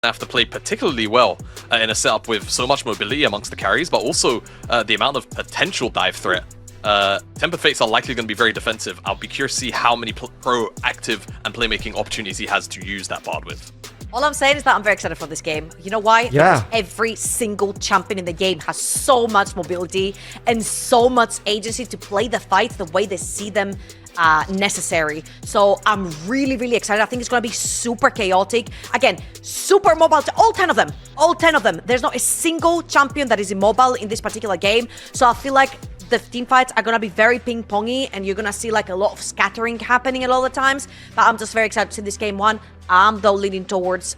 have to play particularly well in a setup with so much mobility amongst the carries, but also the amount of potential dive threat. Tempered Fates are likely going to be very defensive. I'll be curious to see how many proactive and playmaking opportunities he has to use that Bard with. All I'm saying is that I'm very excited for this game. You know why? Yeah. Because every single champion in the game has so much mobility and so much agency to play the fights the way they see them necessary. So I'm really, really excited. I think it's going to be super chaotic. Again, super mobile. All 10 of them. All 10 of them. There's not a single champion that is immobile in this particular game. So I feel like the team fights are going to be very ping-pongy and you're going to see like a lot of scattering happening a lot of the times. But I'm just very excited to see this game one. I'm though leaning towards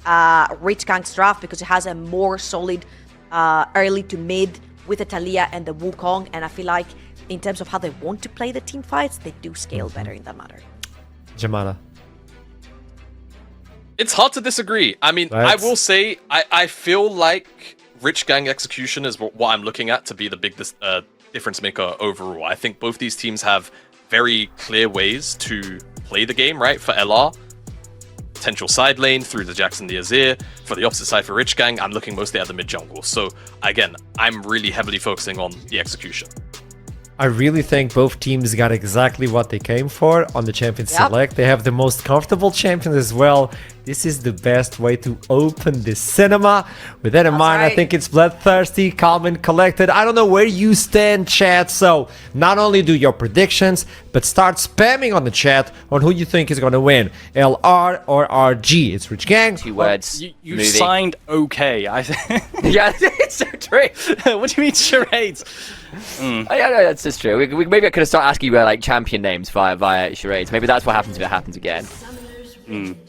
Rich Gang's draft because it has a more solid early to mid with the Talia and the Wukong. And I feel like in terms of how they want to play the team fights, they do scale better in that matter. Jamala. It's hard to disagree. I mean, I will say, I feel like Rich Gang execution is what I'm looking at to be the big difference maker overall. I think both these teams have very clear ways to play the game, right? For LR, potential side lane through the Jackson the Azir. For the opposite side for Rich Gang, I'm looking mostly at the mid jungle. So again, I'm really heavily focusing on the execution. I really think both teams got exactly what they came for on the champion select. They have the most comfortable champions as well. This is the best way to open the cinema. With that in mind, I think it's bloodthirsty, calm and collected. I don't know where you stand, chat. So not only do your predictions, but start spamming on the chat on who you think is going to win, LR or RG. It's Rich Gang. 2 words. You signed okay. Yeah, it's so true. What do you mean charades? Yeah, no, that's just true. Maybe I could have started asking you like champion names via charades. Maybe that's what happens if it happens again.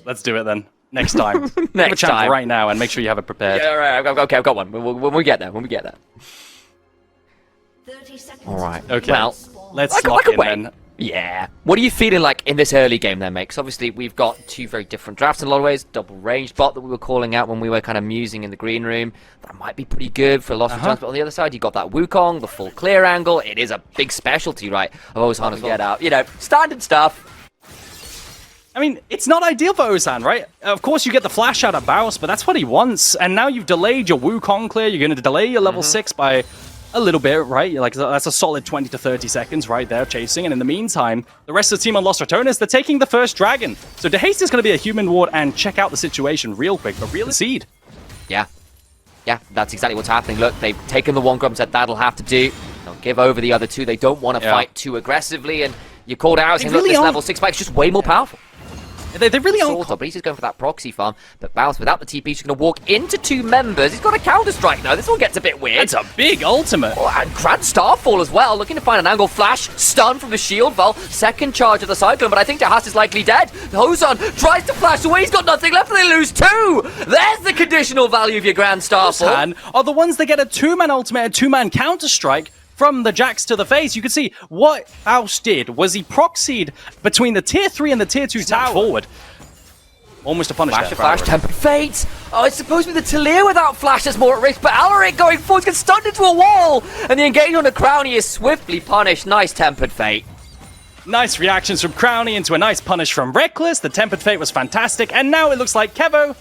Let's do it then. Next time. Next time. Right now and make sure you have it prepared. Yeah, all right. Okay, I've got one. When we get there. When we get there. All right. Okay. Well, let's lock in then. Yeah. What are you feeling like in this early game then, mate? 'Cause obviously we've got 2 very different drafts in a lot of ways. Double range bot that we were calling out when we were kind of musing in the green room. That might be pretty good for loss of chance. But on the other side, you got that Wukong, the full clear angle. It is a big specialty, right? Of Ozan as well. Get out. You know, standard stuff. I mean, it's not ideal for Ozan, right? Of course, you get the flash out of Baus, but that's what he wants. And now you've delayed your Wukong clear. You're going to delay your level 6 by a little bit, right? Like, that's a solid 20 to 30 seconds right there chasing. And in the meantime, the rest of the team on Lost RATONES, they're taking the first dragon. So DeHaste is going to be a human ward and check out the situation real quick, but real seed. Yeah. Yeah, that's exactly what's happening. Look, they've taken the one grub and said that'll have to do. They'll give over the other 2. They don't want to fight too aggressively. And you called out saying, look, this level 6 fight is just way more powerful. They really aren't. But he's just going for that proxy farm. But Baus, without the TP, he's going to walk into 2 members. He's got a counter-strike now. This one gets a bit weird. It's a big ultimate. Oh, and Grand Starfall as well. Looking to find an angle. Flash, stun from the shield. Well, second charge of the Cyclone, but I think Dehas is likely dead. Hozan tries to flash away. He's got nothing left, and they lose 2. There's the conditional value of your Grand Starfall. Hozan are the ones that get a 2-man ultimate, a 2-man counter-strike from the Jax to the face. You can see what Baus did was he proxied between the tier 3 and the tier 2 tower forward. Almost a punish. Flash, Tempered Fate. Oh, it's supposed to be the Talia without Flash that's more at risk, but Alaric going forward gets stunned into a wall, and the engagement on the Crownie is swiftly punished. Nice Tempered Fate. Nice reactions from Crownie into a nice punish from Reckless. The Tempered Fate was fantastic, and now it looks like Kevo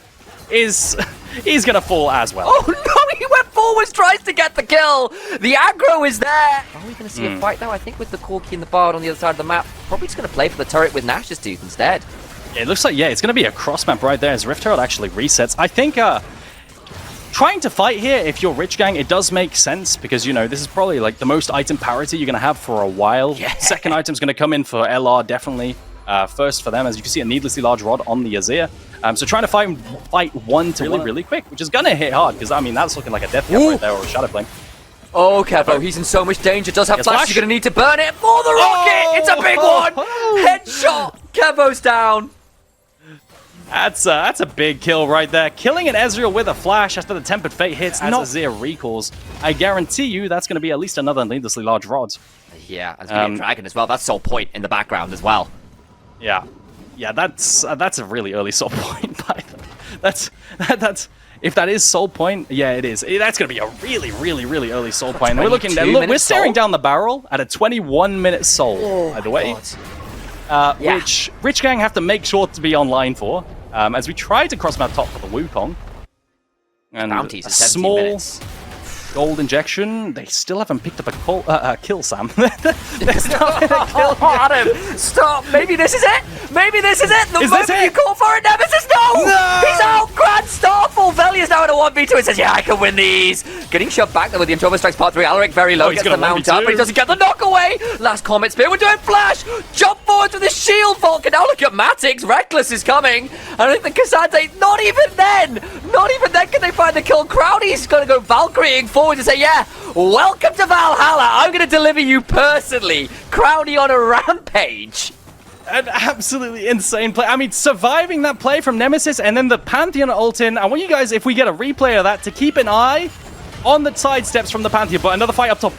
is gonna fall as well. Oh no, he went forwards, tries to get the kill. The aggro is there. Are we gonna see a fight now? I think with the Corki and the Bard on the other side of the map, probably just gonna play for the turret with Nash's Tooth instead. It looks like, it's going to be a cross map right there as Rift Herald actually resets. I think trying to fight here, if you're Rich Gang, it does make sense because, you know, this is probably like the most item parity you're going to have for a while. Yeah. Second item's going to come in for LR, definitely. First for them, as you can see, a needlessly large rod on the Azir. So trying to fight 1 to really quick, which is going to hit hard because, I mean, that's looking like a death cap right there or a shadow flame. Oh, Kevo, he's in so much danger. Does have flash. You're going to need to burn it for the rocket. It's a big one. Headshot. Kevo's down. That's a big kill right there. Killing an Ezreal with a flash after the Tempered Fate hits as Azir recalls. I guarantee you that's going to be at least another needlessly large rod. Yeah, as a dragon as well. That's Soul Point in the background as well. Yeah, that's a really early Soul Point. That's if that is Soul Point, yeah, it is. That's going to be a really early Soul Point. We're looking there. Look, we're staring down the barrel at a 21-minute Soul, by the way. Which Rich Gang have to make sure to be online for. As we try to cross map top for the Wukong. And Bounties a in 17 small minutes. gold injection. They still haven't picked up a kill, Sam. There's not been a kill. Adam, stop. Maybe this is it. Maybe this is it. The Is moment this you it? call for it, Nemesis, no! He's out. Grand Starfall. Velia's now in a 1v2 and says, yeah, I can win these. Getting shoved back there with the Interval Strikes Part 3. Alaric very low. He's Gets gonna the mount 1v2. up, but he doesn't get the knock away. Last Comet Spear. We're doing flash. Jump forward with the shield vault. Now look at Matix. Reckless is coming. And I think the Cassandre, not even then can they find the kill. Crowdy's going to go Valkyrieing forward to say, yeah, welcome to Valhalla. I'm going to deliver you personally. Crowdy on a rampage. An absolutely insane play. I mean, surviving that play from Nemesis and then the Pantheon ult in. I want you guys, if we get a replay of that, to keep an eye on the side steps from the Pantheon. But another fight up top.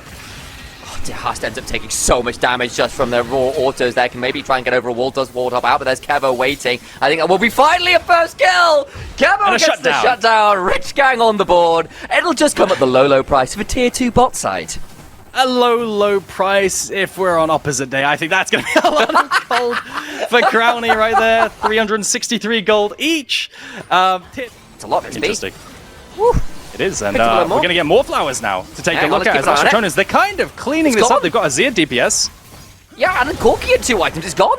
Dehast ends up taking so much damage just from the raw autos there. Can maybe try and get over a wall, does wall top out, but there's Kevo waiting. I think that will be finally a first kill. Kevo gets the shutdown. Rich Gang on the board. It'll just come at the low price of a tier 2 bot side. A low price if we're on opposite day. I think that's going to be a lot of gold for Crowny right there. 363 gold each. It's a lot of XP. Interesting. Woo. It is, and Picked up a we're lot more. going to get more flowers now to take Hang a on, look let's at. keep an eye on it. RATONES, they're kind of cleaning this gone. up. They've got a Azir DPS. Yeah, and then Corky and 2 items is gone.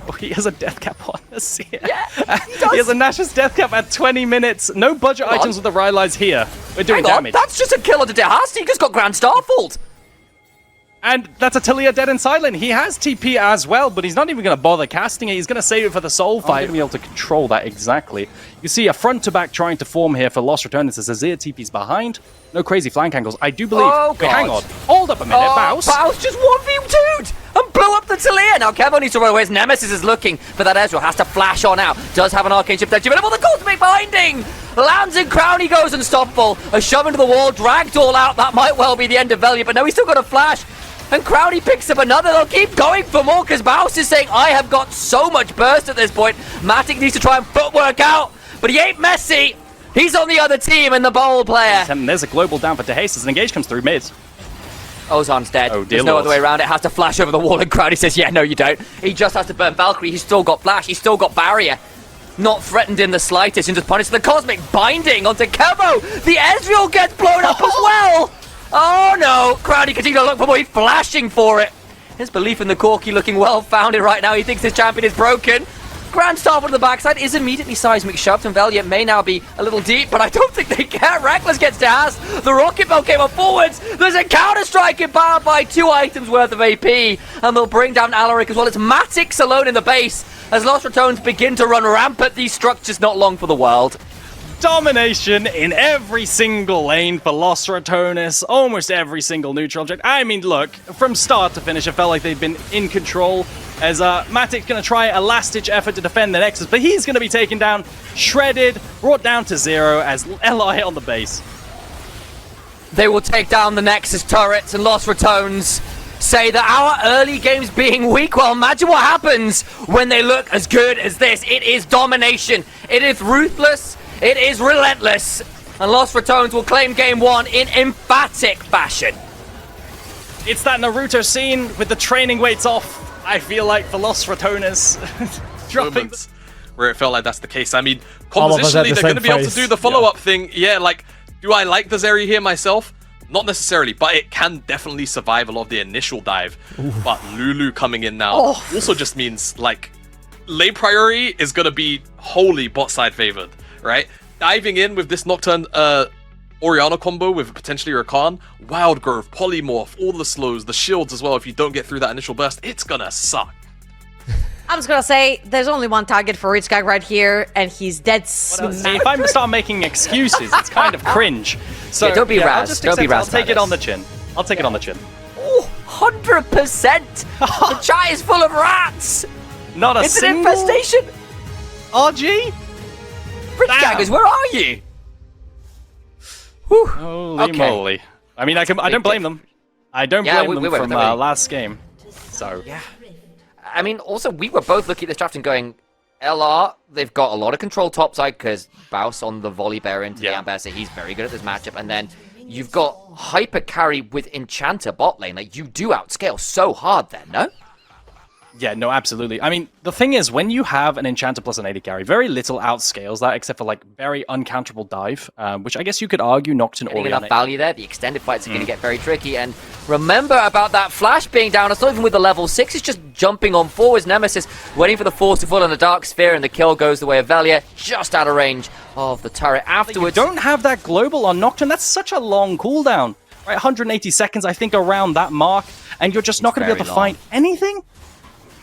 Oh, he has a death cap on Azir. Yeah, he does. He has a Nash's death cap at 20 minutes. No budget Come on. items with the Rylai's here. We're doing Hang on, damage. that's just a kill onto Dehast. He just got Grand Starfalled. And that's a Talia dead and silent. He has TP as well, but he's not even going to bother casting it. He's going to save it for the soul fight. I'm going to be able to control that exactly. You see a front-to-back trying to form here for Lost RATONES as Azir TP's behind. No crazy flank angles. I do believe... Oh, Wait, hang God. on. Hold up a minute, Baus. Baus just 1v2'd and blew up the Talia. Now Kevo needs to run away as Nemesis is looking for that Ezreal. Has to flash on out. Does have an arcane shift edge available. The cosmic binding lands in Crowny, goes unstoppable. A shove into the wall, dragged all out. That might well be the end of Velia, but no, he's still got a flash. And Crowny picks up another. They'll keep going for more because Baus is saying, I have got so much burst at this point. Matic needs to try and footwork out, but he ain't Messi. He's on the other team and the bowl player. And there's a global down for Dehast as an engage comes through mid. Ozan's dead. Oh, dear There's no Lord. other way around it. Has to flash over the wall, and Crowdy says, yeah, no, you don't. He just has to burn Valkyrie. He's still got flash. He's still got barrier. Not threatened in the slightest, and just punished the cosmic binding onto Kevo. The Ezreal gets blown up as well. Oh no! Crowdy continues to look for more. He's flashing for it. His belief in the Corky looking well founded right now. He thinks his champion is broken. Grand Starfall to the backside is immediately seismic shoved, and Valiant may now be a little deep, but I don't think they care. Reckless gets to Haas. The Rocket Bell came up forwards. There's a counter strike empowered by 2 items worth of AP, and they'll bring down Alaric as well. It's Matix alone in the base as Lost RATONES begin to run rampant. These structures not long for the world. Domination in every single lane for Lost RATONES, almost every single neutral object. I mean, look, from start to finish, it felt like they've been in control as Matic's going to try a last-ditch effort to defend the Nexus, but he's going to be taken down, shredded, brought down to 0 as LI on the base. They will take down the Nexus turrets, and Lost RATONES say that our early games being weak, well, imagine what happens when they look as good as this. It is domination. It is ruthless. It is relentless, and Lost RATONES will claim game 1 in emphatic fashion. It's that Naruto scene with the training weights off, I feel like, for Lost RATONES. Dropping Moments where it felt like that's the case. I mean, All of us at the compositionally, they're going to same be able to phase. do the follow-up thing. Yeah, like, do I like the Zeri here myself? Not necessarily, but it can definitely survive a lot of the initial dive. Ooh. But Lulu coming in now also just means, like, lane priority is going to be wholly bot side favored. Right? Diving in with this Nocturne Orianna combo with potentially Rakan, Wild Growth, Polymorph, all the slows, the shields as well, if you don't get through that initial burst, it's gonna suck. I'm just gonna say, there's only one target for Rich Gang right here, and he's dead smack. If I start making excuses, it's kind of cringe. So yeah, don't be I'll Raz. just Don't be accept it. Raz. I'll take it on the chin. I'll take it on the chin. Oh, 100%! The chat is full of rats! Not a it's single an infestation! RG? Rich Gaggers, where are you? Whew. Holy moly. I mean, I don't blame them. I don't blame them from last game. So. Yeah. I mean, also, we were both looking at this draft and going, LR, they've got a lot of control topside because Baus on the volley bear into the Amber, so he's very good at this matchup. And then you've got hyper carry with Enchanter bot lane. Like, you do outscale so hard then, no? Yeah, no, absolutely. I mean, the thing is, when you have an Enchanter plus an AD carry, very little outscales that, except for like very uncounterable dive, which I guess you could argue Nocturne Getting Orion. enough value there, the extended fights are going to get very tricky. And remember about that flash being down. It's not even with the level 6, it's just jumping on forwards. Nemesis waiting for the force to fall on the Dark Sphere, and the kill goes the way of Velia, just out of range of the turret afterwards. You don't have that global on Nocturne. That's such a long cooldown. Right, 180 seconds, I think, around that mark, and you're just not going to be able to find anything?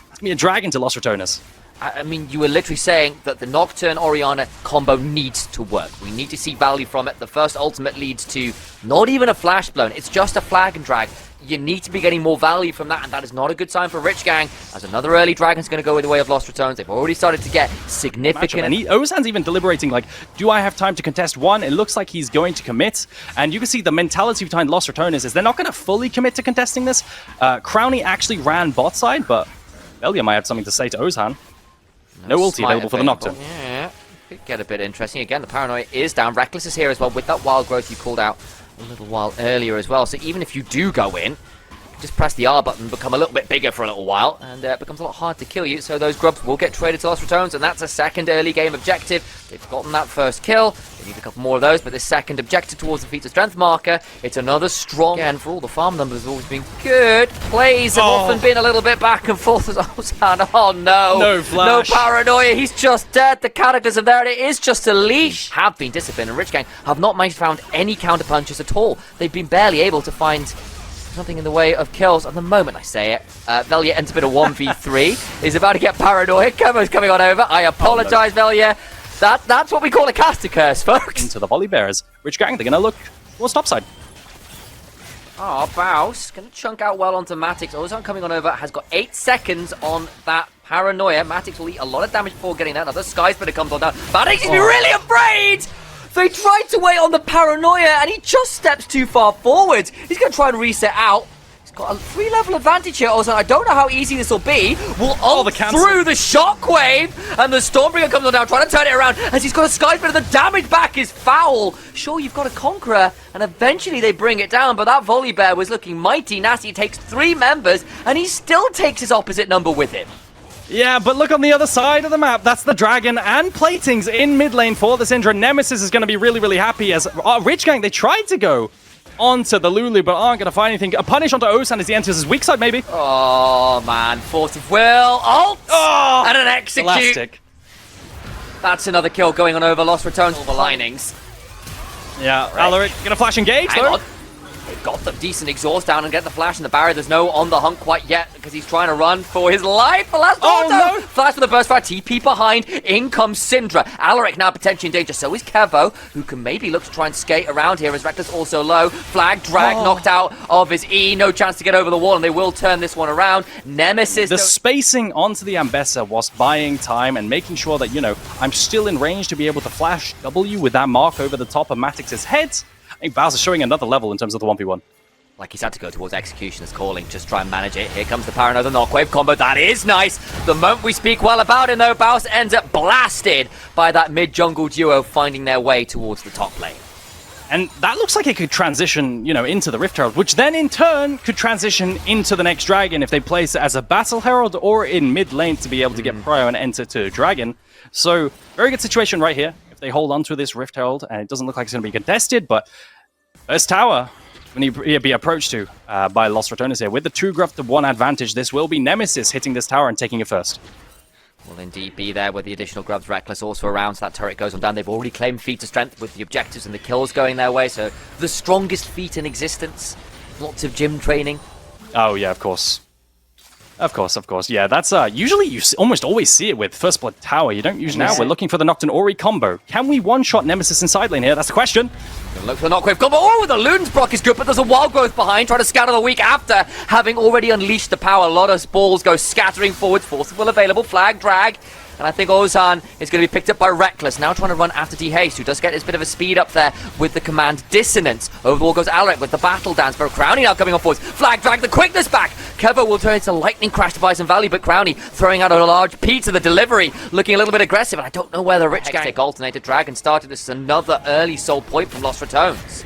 It's going to be a dragon to Los Ratones. I mean, you were literally saying that the Nocturne Oriana combo needs to work. We need to see value from it. The first ultimate leads to not even a flash blown. It's just a flag and drag. You need to be getting more value from that, and that is not a good sign for Rich Gang, as another early dragon's going to go in the way of Lost Ratones. They've already started to get significant... And Ozan's even deliberating, like, do I have time to contest one? It looks like he's going to commit, and you can see the mentality behind Lost Ratones is they're not going to fully commit to contesting this. Crowny actually ran bot side, but Velia might have something to say to Ozan. No ulti available for the Nocturne. Yeah, could get a bit interesting. Again, the Paranoia is down. Reckless is here as well with that wild growth you called out a little while earlier as well. So even if you do go in, just press the R button, become a little bit bigger for a little while, and it becomes a lot hard to kill you. So those grubs will get traded to Lost Ratones, and that's a second early game objective. They've gotten that first kill. They need a couple more of those, but this second objective towards the feat of strength marker, it's another strong... Again, for all the farm numbers have always been good. Plays have often been a little bit back and forth as Ozan. Oh no. No flash. No Paranoia. He's just dead. The cataclysm there, and it is just a leash. Have been disciplined, and Rich Gang have not managed to find any counter punches at all. They've been barely able to find something in the way of kills. At the moment I say it, Velia ends up in a 1v3. He's about to get Paranoia. Como's coming on over. I apologize, Velia. That's what we call a caster curse, folks. Into the volley bearers. Rich Gang, they're going to look towards topside. Oh, Baus going to chunk out well onto Matix. Ozan coming on over, has got 8 seconds on that Paranoia. Matix will eat a lot of damage before getting that. Another Sky Splitter comes on down. Matix is really afraid! They tried to wait on the Paranoia, and he just steps too far forward. He's going to try and reset out. He's got a 3-level advantage here, Ozan. I don't know how easy this will be. We'll ult through the Shockwave, and the Stormbringer comes on down, trying to turn it around, as he's got a Sky Splitter. The damage back is foul. Sure, you've got a Conqueror, and eventually they bring it down, but that Volley Bear was looking mighty nasty. He takes 3 members, and he still takes his opposite number with him. Yeah, but look on the other side of the map. That's the Dragon and Platings in mid lane for the Syndra. Nemesis is going to be really, really happy as Rich Gang, they tried to go onto the Lulu, but aren't going to find anything. A punish onto Ozan as he enters his weak side, maybe. Oh, man. Force of Will. Ult! Oh, and an execute. Elastic. That's another kill going on over Lost Ratones. All the linings. Yeah, Alaric going to flash engage, Hang though. on. They've got the decent exhaust down and get the flash in the barrier. There's no on the hunt quite yet because he's trying to run for his life. The last auto! Flash for the burst fire. TP behind. In comes Syndra. Alaric now potentially in danger. So is Kevo, who can maybe look to try and skate around here as Reckless also low. Flag, drag, knocked out of his E. No chance to get over the wall, and they will turn this one around. Nemesis. The spacing onto the Ambessa was buying time and making sure that, you know, I'm still in range to be able to flash W with that mark over the top of Matix's head. I think Bowser's showing another level in terms of the 1v1. Like he's had to go towards Executioner's calling, just try and manage it. Here comes the Paranoia, the Knockwave combo. That is nice. The moment we speak well about it, though, Bowser ends up blasted by that mid-jungle duo finding their way towards the top lane. And that looks like it could transition, you know, into the Rift Herald, which then in turn could transition into the next Dragon if they place it as a Battle Herald or in mid lane to be able to get Prio and enter to Dragon. So, very good situation right here. If they hold on to this Rift Herald, and it doesn't look like it's going to be contested, but first tower when he be approached to by Lost Ratones here. With the 2 gruff to 1 advantage, this will be Nemesis hitting this tower and taking it first. Will indeed be there with the additional grubs. Reckless also around, so that turret goes on down. They've already claimed feat of strength with the objectives and the kills going their way, so the strongest feat in existence. Lots of gym training. Oh yeah, of course. Of course. Yeah, that's usually you almost always see it with First Blood Tower. You don't usually. Now we're looking for the Nocturne Ori combo. Can we one-shot Nemesis in side lane here? That's the question. Gonna look for the Knockwave combo. Oh, the Loons proc is good, but there's a Wild Growth behind, trying to scatter the weak after having already unleashed the power. A lot of balls go scattering forwards. Force of Will available. Flag, drag. And I think Ozan is going to be picked up by Reckless. Now trying to run after D-Haste, who does get his bit of a speed up there with the command Dissonance. Over the wall goes Alaric with the Battle Dance, but Crowny now coming on forwards. Flag, drag, the quickness back. Kevo will turn into Lightning Crash to buy some value, but Crowny throwing out a large P to the delivery, looking a little bit aggressive. And I don't know where the Rich Gang alternated Dragon started. This is another early soul point from Lost Ratones.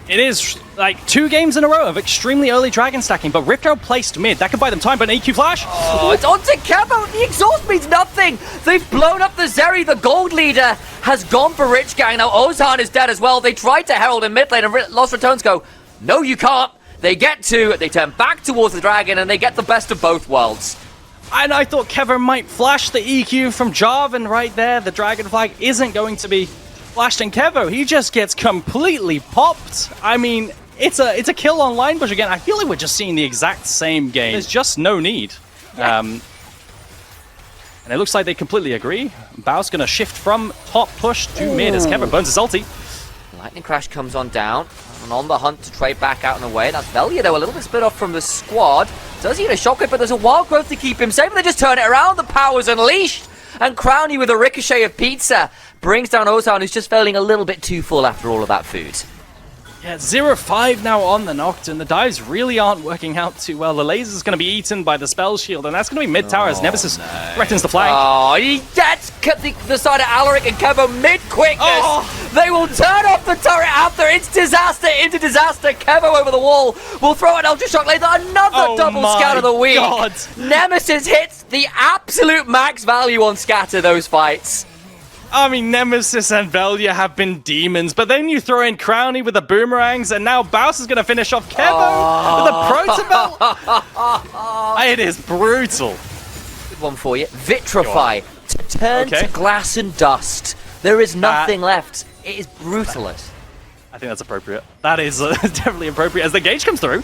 It is like 2 games in a row of extremely early dragon stacking, but Rift Herald placed mid. That could buy them time, but an EQ flash. Oh, it's onto Kevo. The exhaust means nothing. They've blown up the Zeri. The gold leader has gone for Rich Gang. Now Ozan is dead as well. They tried to herald in mid lane, and Lost Ratones go, no, you can't. They get to, they turn back towards the dragon, and they get the best of both worlds. And I thought Kevo might flash the EQ from Jarvan right there. The dragon flag isn't going to be flashed in Kevo. He just gets completely popped. I mean, it's a kill on line push again. I feel like we're just seeing the exact same game. There's just no need. Yeah. And it looks like they completely agree. Bao's going to shift from top push to mid as Kevo burns his ulti. Lightning Crash comes on down, and on the hunt to trade back out and away. That's Velia, though, a little bit split off from the squad. Does he get a shockwave, but there's a wild growth to keep him safe, and they just turn it around. The power's unleashed, and Crowny with a ricochet of pizza brings down Ozan, who's just feeling a little bit too full after all of that food. Yeah, 0-5 now on the Nocturne. The dives really aren't working out too well. The laser's going to be eaten by the spell shield, and that's going to be mid-tower as Nemesis threatens the flank. Oh, he gets the side of Alaric and Kevo mid-quickness. Oh. They will turn off the turret after. It's disaster into disaster. Kevo over the wall will throw an Ultra Shock laser. Another double scatter of the week. God. Nemesis hits the absolute max value on scatter those fights. I mean, Nemesis and Velia have been demons, but then you throw in Crowny with the boomerangs, and now Baus is going to finish off Kevo with a Protobelt. It is brutal. Good one for you. Vitrify. To turn to glass and dust. There is nothing left. It is brutalist. I think that's appropriate. That is definitely appropriate as the gauge comes through.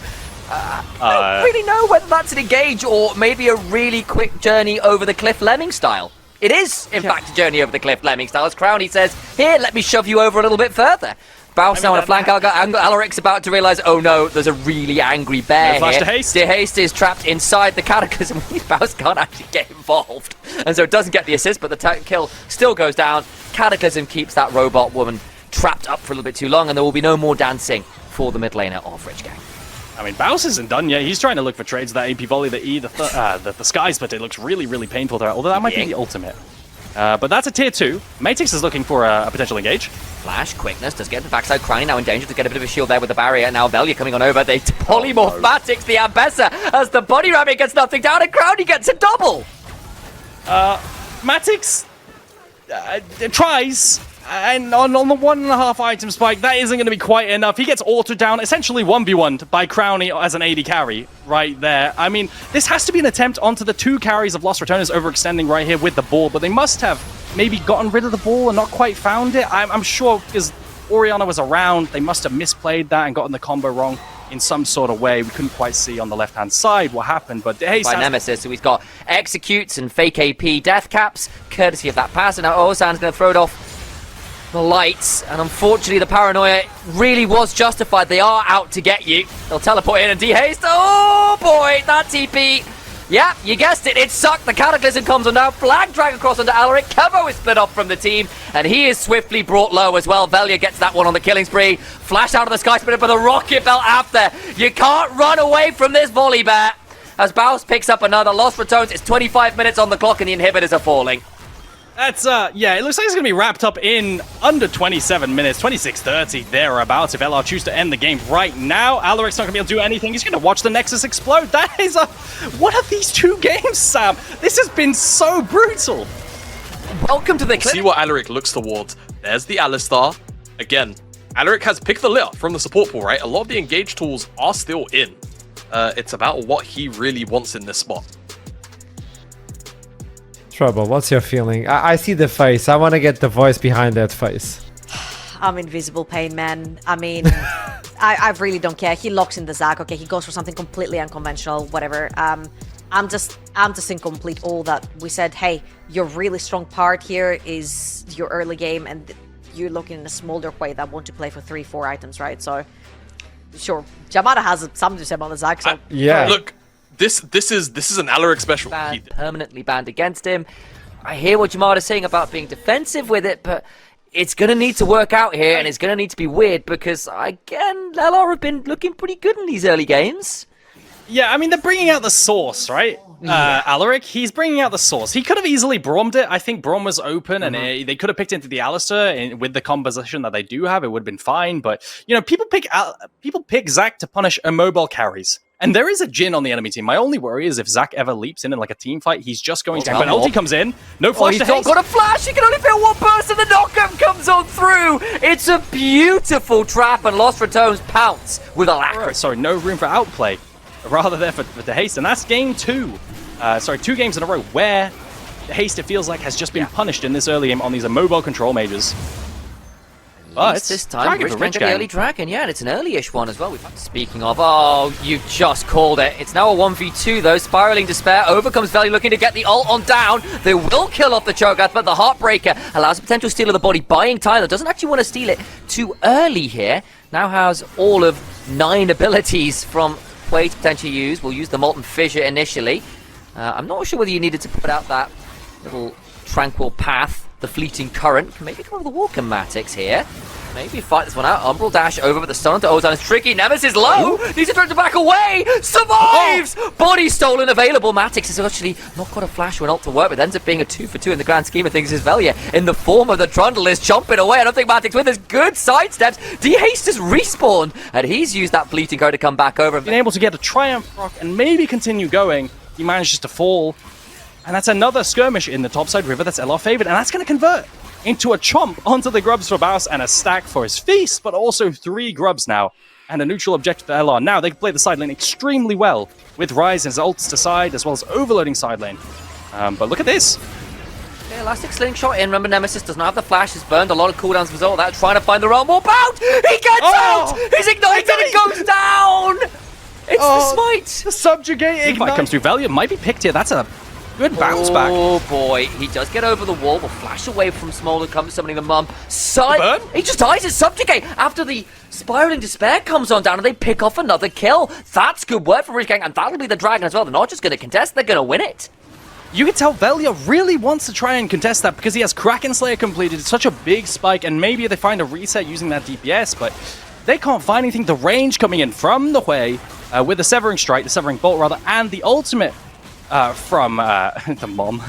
I don't really know whether that's an engage or maybe a really quick journey over the cliff Lemming style. It is, in fact, a journey over the cliff Lemming style. As Crowny says, here, let me shove you over a little bit further. Baus now on a flank. Alaric's about to realize, oh no, there's a really angry bear flash here. to Haste. De Haste is trapped inside the Cataclysm. Baus can't actually get involved. And so it doesn't get the assist, but the kill still goes down. Cataclysm keeps that robot woman trapped up for a little bit too long, and there will be no more dancing for the mid laner of Rich Gang. I mean, Baus isn't done yet. He's trying to look for trades, that AP volley, the E, the skies, but it looks really, really painful there, although that might be the ultimate. But that's a tier 2. Matix is looking for a potential engage. Flash, quickness, does get the backside. Crowny now in danger to get a bit of a shield there with the barrier. Now Velia coming on over. They polymorph Matix, the Ambessa, as the body rabbit gets nothing down, and Crowny gets a double. Matix tries, and on the 1.5 item spike, that isn't going to be quite enough. He gets autoed down, essentially 1v1'd by Crowny as an AD carry right there. I mean, this has to be an attempt onto the 2 carries of Lost Ratones overextending right here with the ball, but they must have maybe gotten rid of the ball and not quite found it. I'm sure because Orianna was around, they must have misplayed that and gotten the combo wrong in some sort of way. We couldn't quite see on the left-hand side what happened, but hey, by Nemesis, so he's got executes and fake AP death caps, courtesy of that pass, and now Ozan's going to throw it off the lights, and unfortunately the paranoia really was justified. They are out to get you. They'll teleport in and de-haste. Oh boy, that TP. Yeah, you guessed it. It sucked. The Cataclysm comes on now. Flag drag across onto Alaric. Kevo is split off from the team, and he is swiftly brought low as well. Velia gets that one on the killing spree. Flash out of the sky spirit, but the rocket belt after. You can't run away from this volley bear. As Baus picks up another. Lost Ratones. It's 25 minutes on the clock, and the inhibitors are falling. That's, yeah, it looks like it's going to be wrapped up in under 27 minutes, 26:30 thereabouts, if LR choose to end the game right now. Alaric's not going to be able to do anything. He's going to watch the Nexus explode. That is what are these 2 games, Sam? This has been so brutal. Welcome to the clip. See what Alaric looks towards. There's the Alistar. Again, Alaric has picked the litter from the support pool, right? A lot of the engage tools are still in. It's about what he really wants in this spot. Trouble, what's your feeling? I see the face. I want to get the voice behind that face. I'm in visible pain, man. I mean, I really don't care. He locks in the Zac. Okay, he goes for something completely unconventional, whatever. I'm just incomplete. All that we said. Hey, your really strong part here is your early game, and you're looking in a smolder way that want to play for 3-4 items, right? So, sure, Jamada has something to say about the Zac. So yeah, look. This is an Alaric special. Permanently banned against him. I hear what Jamada's saying about being defensive with it, but it's going to need to work out here, and it's going to need to be weird because, again, LR have been looking pretty good in these early games. Yeah, I mean, they're bringing out the Source, right? Alaric, he's bringing out the source. He could have easily Brommed it. I think Brom was open, and they could have picked into the Alistair with the composition that they do have. It would have been fine, but you know, people pick Zac to punish immobile carries. And there is a Jhin on the enemy team. My only worry is if Zac ever leaps in like a team fight, he's just going to... But ulti comes in, no flash to he's not got a flash, he can only fit one person, the knockup comes on through! It's a beautiful trap, and Lost Ratones pounce with alacrity. Sorry, no room for outplay. Rather there for the haste, and that's game 2. 2 games in a row where the haste, it feels like, has just been punished in this early game on these immobile control mages. But this time, Rich Gang the early dragon, yeah, and it's an early-ish one as well. Speaking of, oh, you just called it. It's now a 1v2 though. Spiraling Despair overcomes Valley, looking to get the ult on down. They will kill off the Cho'Gath, but the Heartbreaker allows a potential steal of the body, buying Tyler. Doesn't actually want to steal it too early here. Now has all of 9 abilities from Quay to potentially use. We'll use the Molten Fissure initially. I'm not sure whether you needed to put out that little tranquil path. The Fleeting Current can maybe come over the wall. Matix here. Maybe fight this one out. Umbral dash over, but the stun onto Ozan is tricky. Nemesis low. Needs to try to back away. Survives. Body stolen available. Matix has actually not got a flash or an ult to work with. Ends up being a 2-for-2 in the grand scheme of things. Is Velia in the form of the Trundle is chomping away. I don't think Matix with his good sidesteps. D-Haste has respawned, and he's used that Fleeting Current to come back over. Been able to get a Triumph proc and maybe continue going. He manages to fall. And that's another skirmish in the topside river that's LR favored, and that's going to convert into a chomp onto the grubs for Baus and a stack for his feast, but also 3 grubs now, and a neutral objective for LR. Now they can play the side lane extremely well with Ryze and his ults to side, as well as overloading side lane. But look at this. Okay, Elastic Slingshot in. Remember, Nemesis does not have the flash. Has burned a lot of cooldowns as a result of that. Trying to find the realm warp out. He gets out. He's ignited. It goes down. It's the smite. The subjugate ignite comes through. Valiant might be picked here. That's a good bounce back. Oh boy, he does get over the wall, will flash away from Smolder, comes summoning the mum. He just dies as subjugate after the Spiraling Despair comes on down and they pick off another kill. That's good work for Rich Gang, and that'll be the dragon as well. They're not just going to contest, they're going to win it. You can tell Velia really wants to try and contest that because he has Kraken Slayer completed. It's such a big spike, and maybe they find a reset using that DPS, but they can't find anything. The range coming in from the way with the Severing Strike, the Severing Bolt rather, and the ultimate from the mom.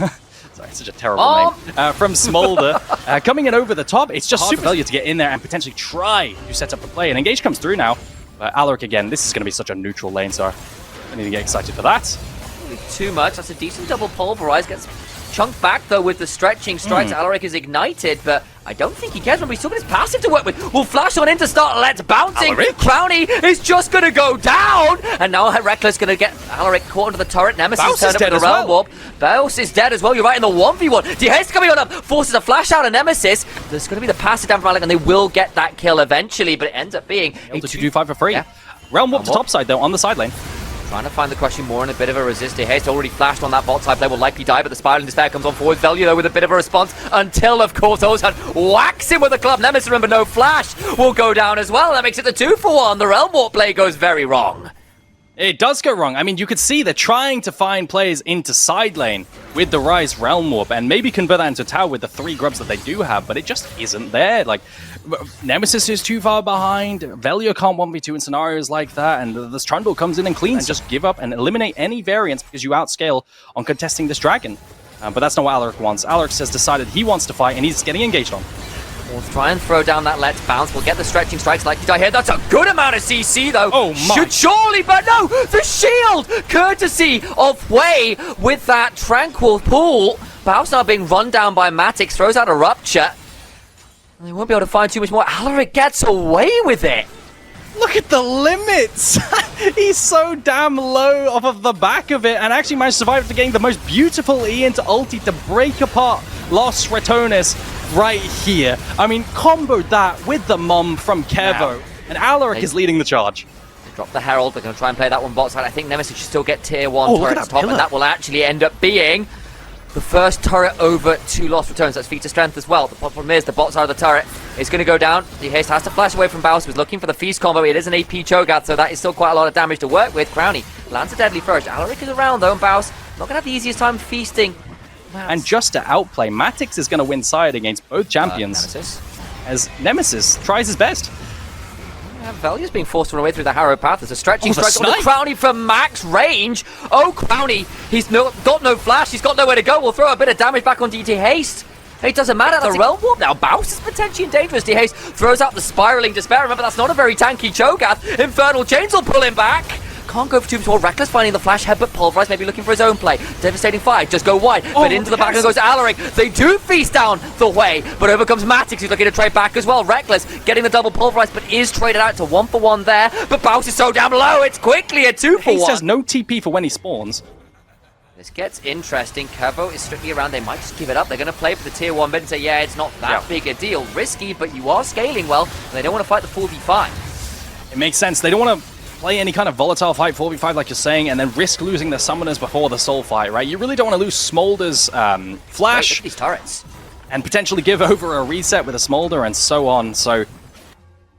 Sorry, it's such a terrible name. From Smolder. Coming in over the top. It's just super Velia to get in there and potentially try to set up the play. And Engage comes through now. Alaric again. This is going to be such a neutral lane, so I need to get excited for that. Too much. That's a decent double pulverize. Gets chunked back though with the stretching strikes. Alaric is ignited, but I don't think he cares. When he's still got his passive to work with. Will flash on in to start. Let's bouncing. Alaric? Crowny is just going to go down, and now Reckless going to get Alaric caught into the turret. Nemesis turned up with the realm warp. Baus is dead as well. You're right in the 1v1. D-Haste coming on up, forces a flash out of Nemesis. There's going to be the passive down from Alaric, and they will get that kill eventually, but it ends up being a 2-5 for free. Yeah. Realm warp to top side though on the side lane. Trying to find the crushing more and a bit of a resist. Haste already flashed on that bot type. They will likely die, but the Spiraling Despair comes on forward. Velia though with a bit of a response until, of course, Ozan whacks him with a club. Nemesis, remember, no flash will go down as well. That makes it the 2-for-1. The Realm Warp play goes very wrong. It does go wrong. I mean, you could see they're trying to find plays into side lane with the Ryze Realm Warp and maybe convert that into tower with the 3 grubs that they do have, but it just isn't there. Like, Nemesis is too far behind. Velia can't 1v2 in scenarios like that, and this Trundle comes in and cleans. And just give up and eliminate any variance because you outscale on contesting this dragon. But that's not what Alaric wants. Alaric has decided he wants to fight, and he's getting engaged on. We'll try and throw down that Let's Bounce. We'll get the stretching strikes like you die here. That's a good amount of CC though. Oh my. Should surely, but no! The shield! Courtesy of Way with that Tranquil Pool. Baus now being run down by Matix. Throws out a Rupture. And they won't be able to find too much more. Alaric gets away with it. Look at the limits! He's so damn low off of the back of it and actually managed to survive after getting the most beautiful E into ulti to break apart Lost Ratones right here. I mean, comboed that with the mom from Kevo. And Alaric is leading the charge. They drop the Herald. They're going to try and play that one bot side. I think Nemesis should still get tier 1 turret at top, and that will actually end up being the first turret over to Lost Ratones. That's feat of strength as well. The problem is the bot side of the turret is going to go down. The Haste has to flash away from Baus. Was looking for the feast combo. It is an AP Cho'Gath, so that is still quite a lot of damage to work with. Crowny lands a deadly first. Alaric is around though, and Baus not going to have the easiest time feasting. And just to outplay, Matix is going to win side against both champions. Nemesis. As Nemesis tries his best. Velia's being forced to run away through the Harrow path. There's a stretching strike on the snipe! Crownie from max range. Oh, Crownie, he's got no flash. He's got nowhere to go. We'll throw a bit of damage back on DT Haste. It doesn't matter. The Realm Warp now. Bounce is potentially dangerous. DT Haste throws out the Spiraling Despair. Remember, that's not a very tanky Cho'Gath. Infernal Chains will pull him back. Can't go for too much. Reckless finding the flash head, but Pulverize maybe looking for his own play. Devastating Fire, just go wide, but into the back goes Alaric. They do feast down the way, but over comes Matix, who's looking to trade back as well. Reckless getting the double Pulverize, but is traded out to 1-for-1 there. But Bounce is so damn low, it's quickly a 2-for-1. Haste has no TP for when he spawns. This gets interesting. Kevo is strictly around. They might just give it up. They're going to play for the tier 1 mid and say, yeah, it's not that big a deal. Risky, but you are scaling well, and they don't want to fight the 4v5. It makes sense. They don't want to play any kind of volatile fight 4v5 like you're saying, and then risk losing the summoners before the soul fight, right? You really don't want to lose Smolder's flash. These turrets. And potentially give over a reset with a Smolder and so on. So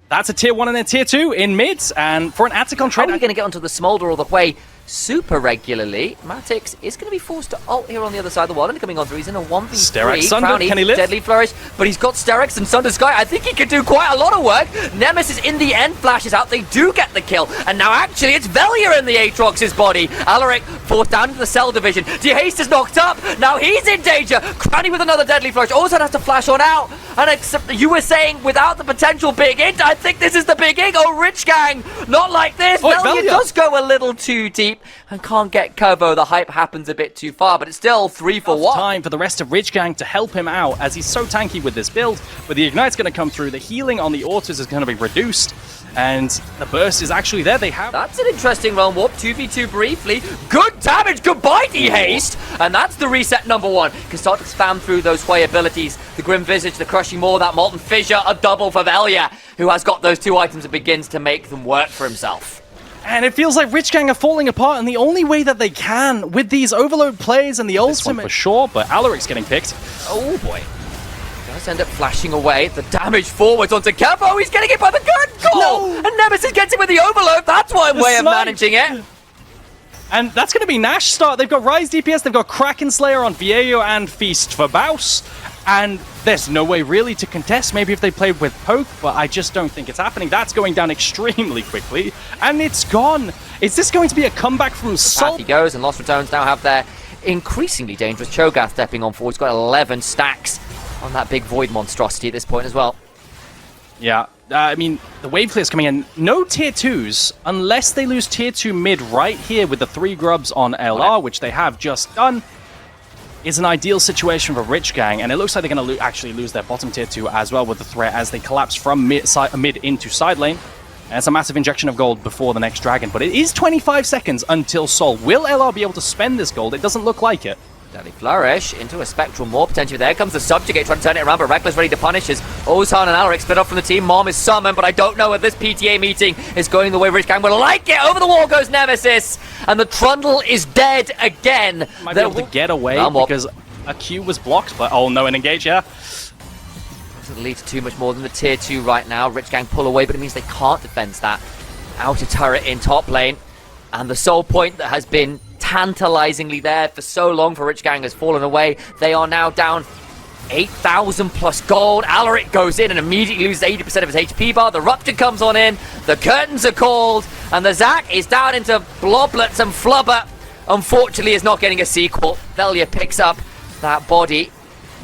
that's a tier 1 and a tier 2 in mids, and for an Atacon trade... How are we going to get onto the Smolder all the way super regularly? Matix is going to be forced to ult here on the other side of the world, and coming on through, he's in a 1v3. Sterak Sunder, Crownie, can he live? Deadly Flourish, but he's got Sterak's and Sunder Sky. I think he could do quite a lot of work. Nemesis in the end flashes out. They do get the kill, and now actually it's Velia in the Aatrox's body. Alaric forced down into the cell division. Haste is knocked up. Now he's in danger. Crownie with another Deadly Flourish. Also has to flash on out. And except you were saying without the potential big int, I think this is the big int. Oh, Rich Gang, not like this. Velia does go a little too deep and can't get Kevo. The hype happens a bit too far, but it's still 3-for-1. Time for the rest of Rich Gang to help him out, as he's so tanky with this build. But the Ignite's going to come through. The healing on the Autos is going to be reduced, and the burst is actually there. They have... That's an interesting Realm Warp. 2v2 briefly. Good damage. Goodbye, D-Haste. And that's the reset number 1. Can start to spam through those Hwei abilities. The Grim Visage, the Crushing Maw, that Molten Fissure. A double for Velia, who has got those 2 items and begins to make them work for himself. And it feels like Rich Gang are falling apart, and the only way that they can, with these overload plays and the ultimate... for sure, but Alaric's getting picked. Oh boy. Does end up flashing away. The damage forwards onto Kevo. He's getting hit by the good call! No. And Nemesis gets him with the overload. That's one way of managing it. And that's going to be Nash start. They've got Rise DPS, they've got Kraken Slayer on Viejo and Feast for Baus. And there's no way really to contest, maybe if they played with Poke, but I just don't think it's happening. That's going down extremely quickly, and it's gone. Is this going to be a comeback from Salt? He goes, and Lost Ratones now have their increasingly dangerous Cho'Gath stepping on forward. He's got 11 stacks on that big Void monstrosity at this point as well. Yeah, I mean, the wave clear's coming in. No tier 2s, unless they lose tier 2 mid right here with the 3 grubs on LR, which they have just done. Is an ideal situation for Rich Gang, and it looks like they're going to actually lose their bottom tier 2 as well with the threat as they collapse from mid into side lane. And it's a massive injection of gold before the next dragon, but it is 25 seconds until Sol. Will LR be able to spend this gold? It doesn't look like it. Deadly Flourish into a Spectral Maw potentially. There comes the Subjugate trying to turn it around, but Reckless ready to punish as Ozan and Alaric split off from the team. Mom is summoned, but I don't know if this PTA meeting is going the way Rich Gang would like it. Over the wall goes Nemesis, and the Trundle is dead again. Might be able to get away because a Q was blocked, but oh no, an engage, yeah. Doesn't lead to too much more than the tier 2 right now. Rich Gang pull away, but it means they can't defend that outer turret in top lane. And the soul point that has been tantalizingly there for so long for Rich Gang has fallen away. They are now down 8,000 plus gold. Alaric goes in and immediately loses 80% of his HP bar. The Rupture comes on in. The curtains are called. And the Zac is down into bloblets and flubber. Unfortunately, is not getting a sequel. Velia picks up that body.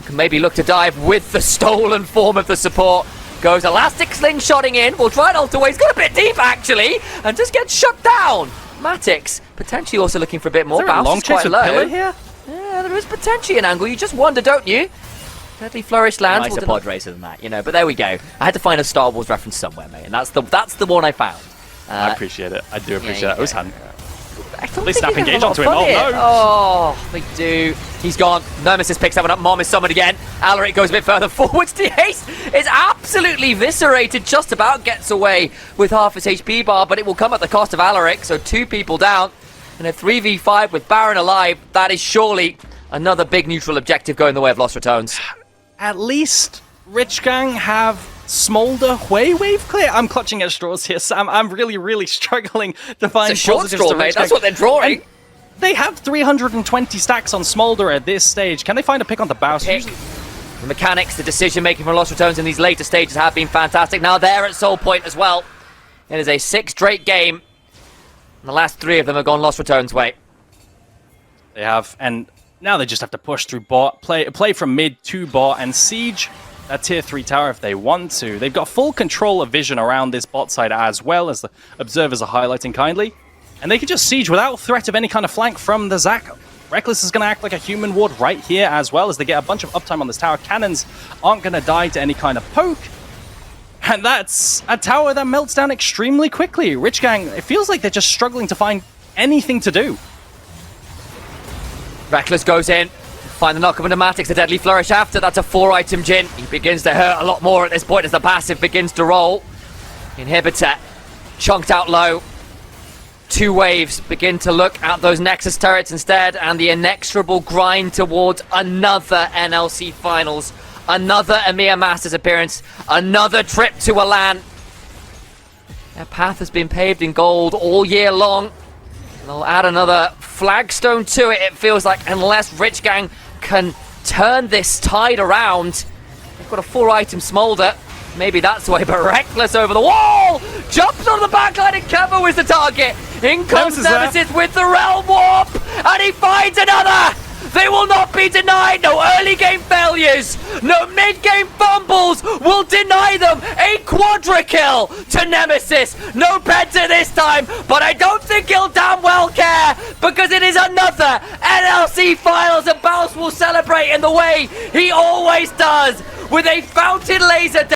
Can maybe look to dive with the stolen form of the support. Goes Elastic Slingshotting in. We'll try and ult away. He's got a bit deep, actually. And just gets shut down. Matix potentially also looking for a bit more. Bounce is quite low. Pillar here? Yeah, there is potentially an angle. You just wonder, don't you? Deadly Flourish lands. Nicer pod racer than that, you know. But there we go. I had to find a Star Wars reference somewhere, mate, and that's the one I found. I appreciate it. I do appreciate it. Ozan. They snap engage onto him. Oh no! Oh, they do. He's gone. Nemesis picks that one up. Mom is summoned again. Alaric goes a bit further forwards. D-Haste is absolutely eviscerated. Just about gets away with half his HP bar, but it will come at the cost of Alaric. So 2 people down. And a 3v5 with Baron alive. That is surely another big neutral objective going the way of Lost Ratones. At least Rich Gang have Smolder Hwei wave clear. I'm clutching at straws here, Sam. I'm really struggling to find it's a short straw, mate. That's what they're drawing. And they have 320 stacks on Smolder at this stage. Can they find a pick on the Baus? The mechanics, the decision making from Lost Ratones in these later stages have been fantastic. Now they're at soul point as well. It is a 6 straight game. And the last 3 of them have gone Lost Ratones' way. They have, and now they just have to push through bot, play from mid to bot, and siege that tier 3 tower if they want to. They've got full control of vision around this bot side as well, as the observers are highlighting kindly. And they can just siege without threat of any kind of flank from the Zac. Reckless is going to act like a human ward right here as well, as they get a bunch of uptime on this tower. Cannons aren't going to die to any kind of poke. And that's a tower that melts down extremely quickly. Rich Gang, it feels like they're just struggling to find anything to do. Reckless goes in. Find the knock-up into Matix, a deadly flourish after. That's a 4-item Jhin. He begins to hurt a lot more at this point as the passive begins to roll. Inhibitor chunked out low. 2 waves begin to look at those Nexus turrets instead, and the inexorable grind towards another NLC finals, another EMEA Masters appearance, another trip to a LAN. Their path has been paved in gold all year long. They'll add another flagstone to it, it feels like, unless Rich Gang can turn this tide around. They've got a 4-item Smolder. Maybe that's the way, but Reckless over the wall! Jumps on the backline and Kevo is the target. In comes Nemesis with the Realm Warp, and he finds another! They will not be denied! No early game failures! No mid-game fumbles will deny them a quadra kill to Nemesis! No Penta this time, but I don't think he'll damn well care, because it is another NLC Finals, and Bounce will celebrate in the way he always does, with a fountain laser